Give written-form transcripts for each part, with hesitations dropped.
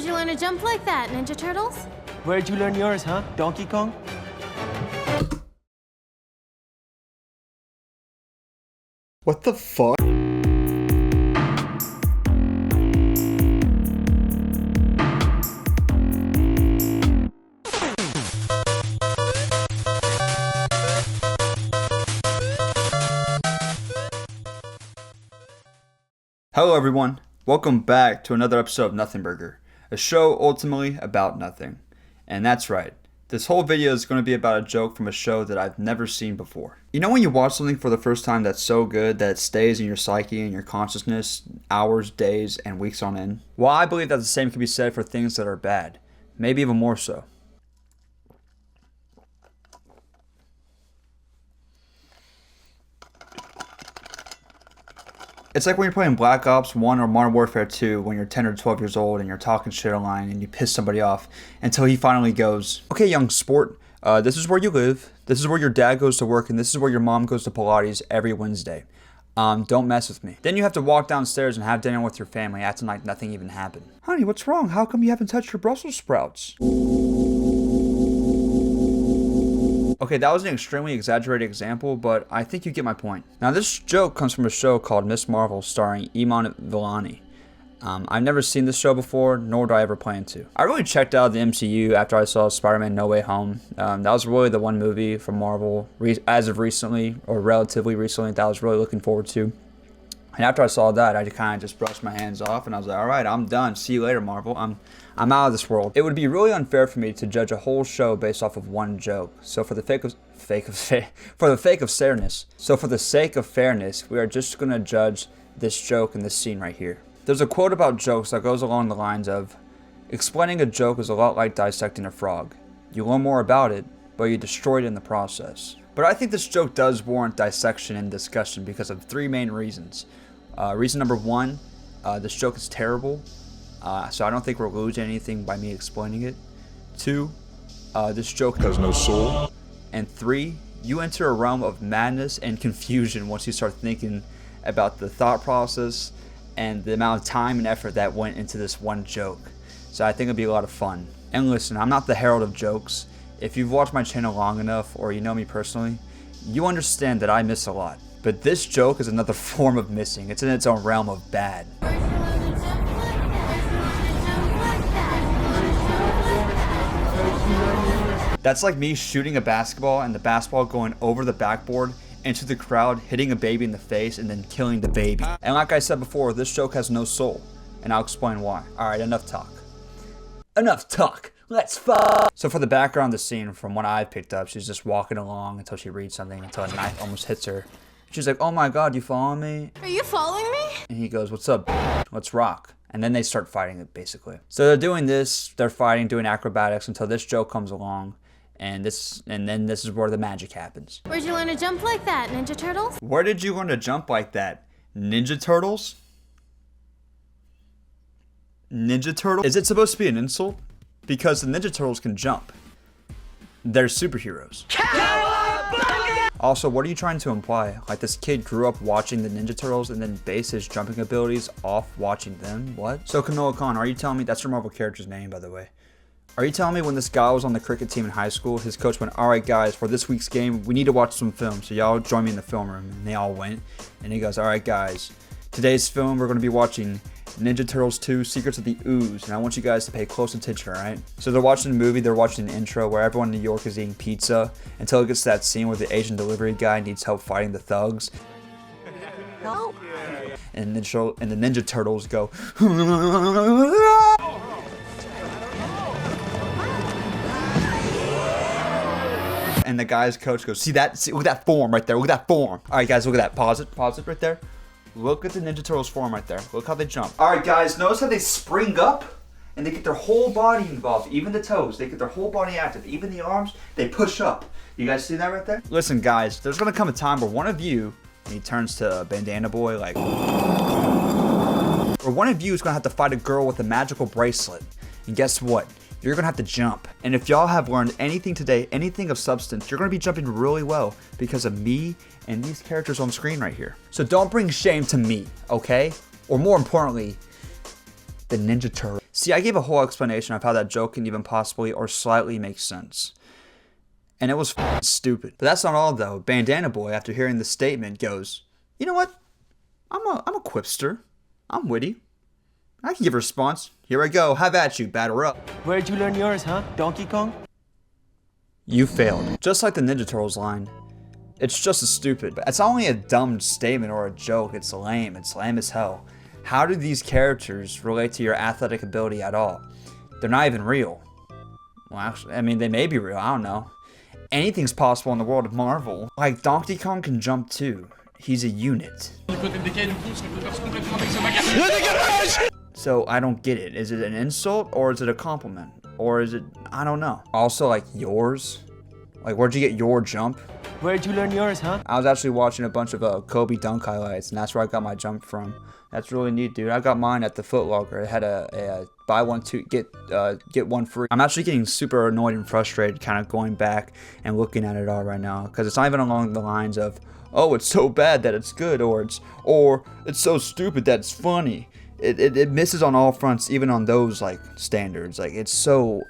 Where'd you learn to jump like that, Ninja Turtles? Where'd you learn yours, huh, Donkey Kong? What the fuck? Hello everyone, welcome back to another episode of Nothing Burger, a show ultimately about nothing. And that's right, this whole video is going to be about a joke from a show that I've never seen before. You know when you watch something for the first time that's so good that it stays in your psyche and your consciousness hours, days, and weeks on end? Well, I believe that the same can be said for things that are bad, maybe even more so. It's like when you're playing Black Ops 1 or Modern Warfare 2 when you're 10 or 12 years old and you're talking shit online and you piss somebody off until he finally goes, "Okay, young sport, this is where you live, this is where your dad goes to work, and this is where your mom goes to Pilates every Wednesday. Don't mess with me." Then you have to walk downstairs and have dinner with your family acting like nothing even happened. "Honey, what's wrong? How come you haven't touched your Brussels sprouts?" Okay, that was an extremely exaggerated example, but I think you get my point. Now, this joke comes from a show called Miss Marvel starring Iman Vellani. I've never seen this show before, nor do I ever plan to. I really checked out the MCU after I saw Spider-Man No Way Home. That was really the one movie from Marvel, as of recently, or relatively recently, that I was really looking forward to. And after I saw that, I kind of just brushed my hands off, and I was like, all right, I'm done. See you later, Marvel. I'm out of this world. It would be really unfair for me to judge a whole show based off of one joke. So for the sake of fairness, we are just gonna judge this joke in this scene right here. There's a quote about jokes that goes along the lines of, "Explaining a joke is a lot like dissecting a frog. You learn more about it, but you destroy it in the process." But I think this joke does warrant dissection and discussion because of three main reasons. Reason number one, this joke is terrible, so I don't think we're losing anything by me explaining it. Two, this joke has no soul. And three, you enter a realm of madness and confusion once you start thinking about the thought process and the amount of time and effort that went into this one joke. So I think it'll be a lot of fun. And listen, I'm not the herald of jokes. If you've watched my channel long enough, or you know me personally, you understand that I miss a lot. But this joke is another form of missing. It's in its own realm of bad. That's like me shooting a basketball and the basketball going over the backboard into the crowd, hitting a baby in the face, and then killing the baby. And like I said before, this joke has no soul. And I'll explain why. Alright, enough talk. Enough talk! Let's fuck! So for the background of the scene, from what I picked up, she's just walking along until she reads something, until a knife almost hits her. She's like, "Oh my god, you following me?" Are you following me? And he goes, "What's up? Let's rock." And then they start fighting it, basically. So they're doing this, they're fighting, doing acrobatics until this joke comes along. And then this is where the magic happens. Where'd you learn to jump like that, Ninja Turtles? Where did you learn to jump like that, Ninja Turtles? Ninja Turtle? Is it supposed to be an insult? Because the Ninja Turtles can jump. They're superheroes. Also, what are you trying to imply? Like this kid grew up watching the Ninja Turtles and then based his jumping abilities off watching them? What? So Kanoa Khan, are you telling me, that's your Marvel character's name, by the way. Are you telling me when this guy was on the cricket team in high school, his coach went, "All right guys, for this week's game, we need to watch some film, so y'all join me in the film room." And they all went, and he goes, "All right guys, today's film, we're going to be watching Ninja Turtles 2 Secrets of the Ooze, and I want you guys to pay close attention, alright?" So they're watching the movie, they're watching an intro where everyone in New York is eating pizza until it gets to that scene where the Asian delivery guy needs help fighting the thugs. Help! And the Ninja Turtles go, and the guy's coach goes, "See that? See, look at that form right there. Look at that form." Alright guys, look at that. Pause it right there. Look at the Ninja Turtles form right there. Look how they jump. Alright guys, notice how they spring up and they get their whole body involved. Even the toes, they get their whole body active. Even the arms, they push up. You guys see that right there? Listen guys, there's gonna come a time where one of you, and he turns to Bandana Boy like, or one of you is gonna have to fight a girl with a magical bracelet. And guess what? You're gonna have to jump. And if y'all have learned anything today, anything of substance, you're gonna be jumping really well because of me and these characters on screen right here. So don't bring shame to me, okay? Or more importantly, the Ninja Turtle. See, I gave a whole explanation of how that joke can even possibly or slightly make sense. And it was stupid. But that's not all though. Bandana Boy, after hearing the statement, goes, "You know what? I'm a quipster. I'm witty. I can give a response. Here I go. Have at you. Batter up." Where'd you learn yours, huh? Donkey Kong? You failed. Just like the Ninja Turtles line. It's just as stupid. But it's not only a dumb statement or a joke. It's lame. It's lame as hell. How do these characters relate to your athletic ability at all? They're not even real. Well, actually, I mean, they may be real. I don't know. Anything's possible in the world of Marvel. Like, Donkey Kong can jump too. He's a unit. So I don't get it. Is it an insult or is it a compliment? Or is it, I don't know. Also, like, yours? Like, where'd you get your jump? Where'd you learn yours, huh? I was actually watching a bunch of Kobe dunk highlights, and that's where I got my jump from. That's really neat, dude. I got mine at the Foot Locker. It had a buy one, get one free. I'm actually getting super annoyed and frustrated kind of going back and looking at it all right now, because it's not even along the lines of, oh, it's so bad that it's good, or it's so stupid that it's funny. It misses on all fronts, even on those like standards. Like it's so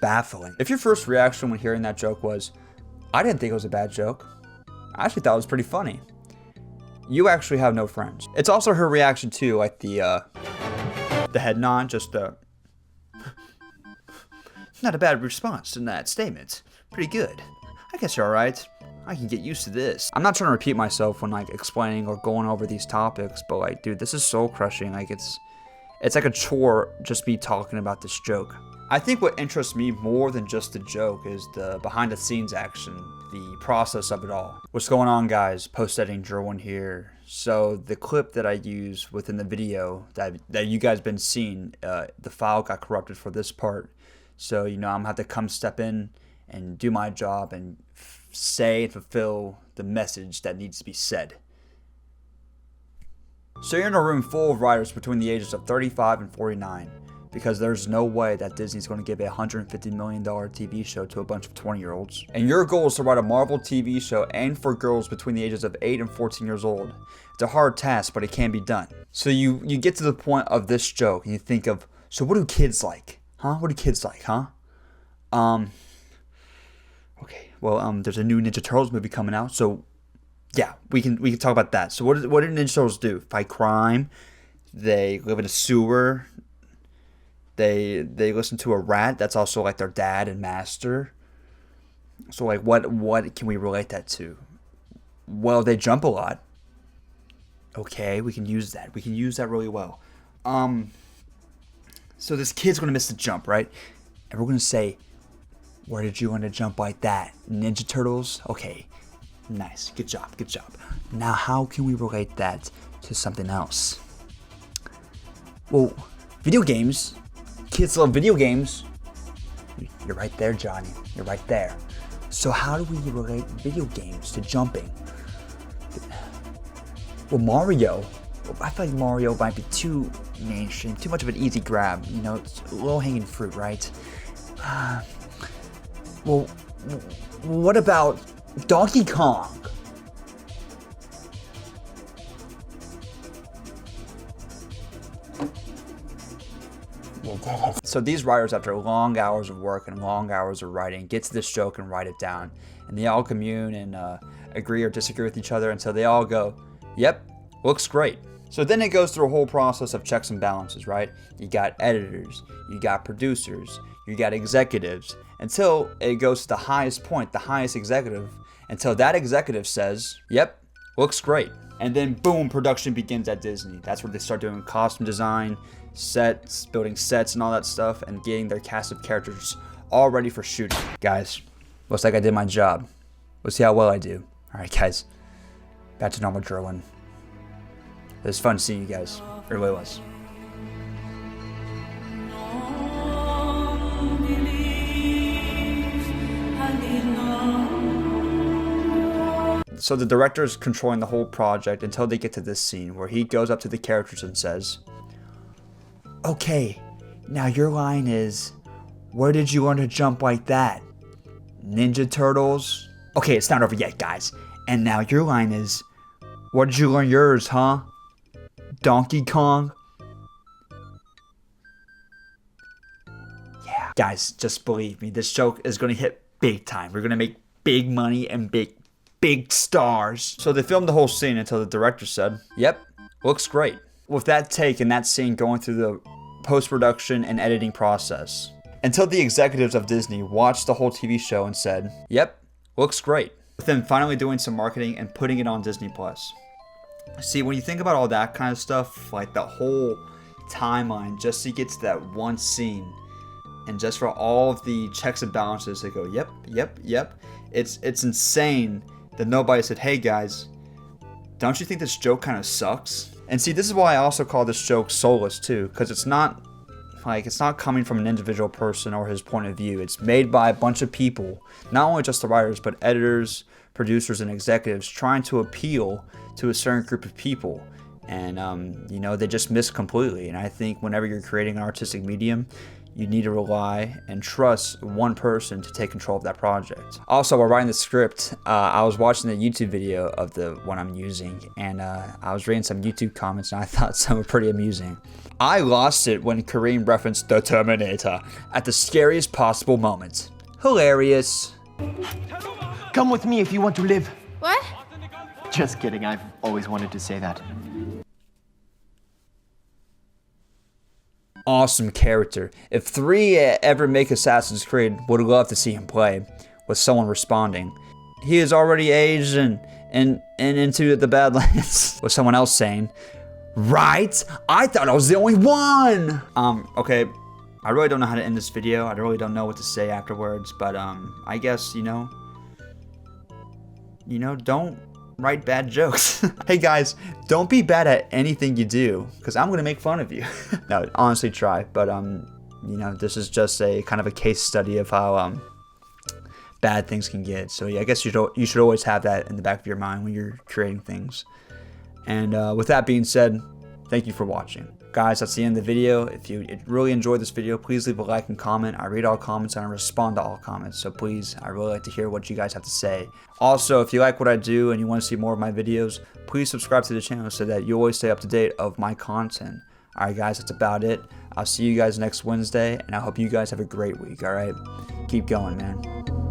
baffling. If your first reaction when hearing that joke was, I didn't think it was a bad joke, I actually thought it was pretty funny, you actually have no friends. It's also her reaction too, like the head nod, just not a bad response in that statement. Pretty good. I guess you're alright. I can get used to this. I'm not trying to repeat myself when like explaining or going over these topics, but like, dude, this is soul crushing. Like it's like a chore just me talking about this joke. I think what interests me more than just the joke is the behind the scenes action, the process of it all. What's going on, guys? Post-editing JIRWIN here. So the clip that I use within the video that you guys been seeing, the file got corrupted for this part. So, you know, I'm gonna have to come step in and do my job and say and fulfill the message that needs to be said. So you're in a room full of writers between the ages of 35 and 49, because there's no way that Disney's going to give a $150 million TV show to a bunch of 20-year-olds. And your goal is to write a Marvel TV show aimed for girls between the ages of 8 and 14 years old. It's a hard task, but it can be done. So you get to the point of this joke and you think of, so what do kids like? Huh? What do kids like, huh? Okay, well, there's a new Ninja Turtles movie coming out, so yeah, we can talk about that. So what did Ninja Turtles do? Fight crime. They live in a sewer. They listen to a rat that's also like their dad and master. So like what can we relate that to? Well, they jump a lot. Okay, we can use that. We can use that really well. So this kid's gonna miss the jump, right? And we're gonna say, where did you learn to jump like that? Ninja Turtles? Okay. Nice. Good job. Good job. Now, how can we relate that to something else? Well, video games. Kids love video games. You're right there, Johnny. You're right there. So how do we relate video games to jumping? Well, Mario. I feel like Mario might be too mainstream, too much of an easy grab. You know, it's low-hanging fruit, right? Well, what about Donkey Kong? So these writers, after long hours of work and long hours of writing, get to this joke and write it down. And they all commune and agree or disagree with each other until they all go, yep, looks great. So then it goes through a whole process of checks and balances, right? You got editors, you got producers, you got executives, until it goes to the highest point, the highest executive, until that executive says, yep, looks great. And then boom, production begins at Disney. That's where they start doing costume design, sets, building sets and all that stuff, and getting their cast of characters all ready for shooting. Guys, looks like I did my job. Let's see how well I do. All right, guys, back to normal JIRWIN. It was fun seeing you guys. It really was. So the director is controlling the whole project until they get to this scene where he goes up to the characters and says, okay, now your line is, where did you learn to jump like that? Ninja Turtles? Okay, it's not over yet, guys. And now your line is, where did you learn yours, huh? Donkey Kong? Guys, just believe me, this joke is going to hit big time. We're going to make big money and big stars. So they filmed the whole scene until the director said, yep, looks great. With that take and that scene going through the post-production and editing process. Until the executives of Disney watched the whole TV show and said, yep, looks great. With them finally doing some marketing and putting it on Disney+. See, when you think about all that kind of stuff, like the whole timeline just to get to that one scene, and just for all of the checks and balances to go, yep, it's insane that nobody said, hey guys, don't you think this joke kind of sucks? And see, this is why I also call this joke soulless too, because it's not coming from an individual person or his point of view. It's made by a bunch of people, not only just the writers, but editors, producers, and executives trying to appeal to a certain group of people. And, you know, they just miss completely. And I think whenever you're creating an artistic medium, you need to rely and trust one person to take control of that project. Also, while writing the script, I was watching the YouTube video of the one I'm using, and I was reading some YouTube comments, and I thought some were pretty amusing. I lost it when Kareem referenced the Terminator at the scariest possible moment. Hilarious. Come with me if you want to live. What? Just kidding, I've always wanted to say that. Awesome character. If 3 ever make Assassin's Creed, would love to see him play, with someone responding, he is already aged and into the Badlands, with someone else saying, right? I thought I was the only one! Okay, I really don't know how to end this video. I really don't know what to say afterwards, but I guess, you know, don't write bad jokes. Hey guys, don't be bad at anything you do, because I'm gonna make fun of you. No, honestly try, but you know, this is just a kind of a case study of how bad things can get. So yeah, I guess you should always have that in the back of your mind when you're creating things. And with that being said, thank you for watching. Guys, that's the end of the video. If you really enjoyed this video, please leave a like and comment. I read all comments and I respond to all comments. So please, I really like to hear what you guys have to say. Also, if you like what I do and you want to see more of my videos, please subscribe to the channel so that you always stay up to date of my content. Alright guys, that's about it. I'll see you guys next Wednesday, and I hope you guys have a great week, alright? Keep going, man.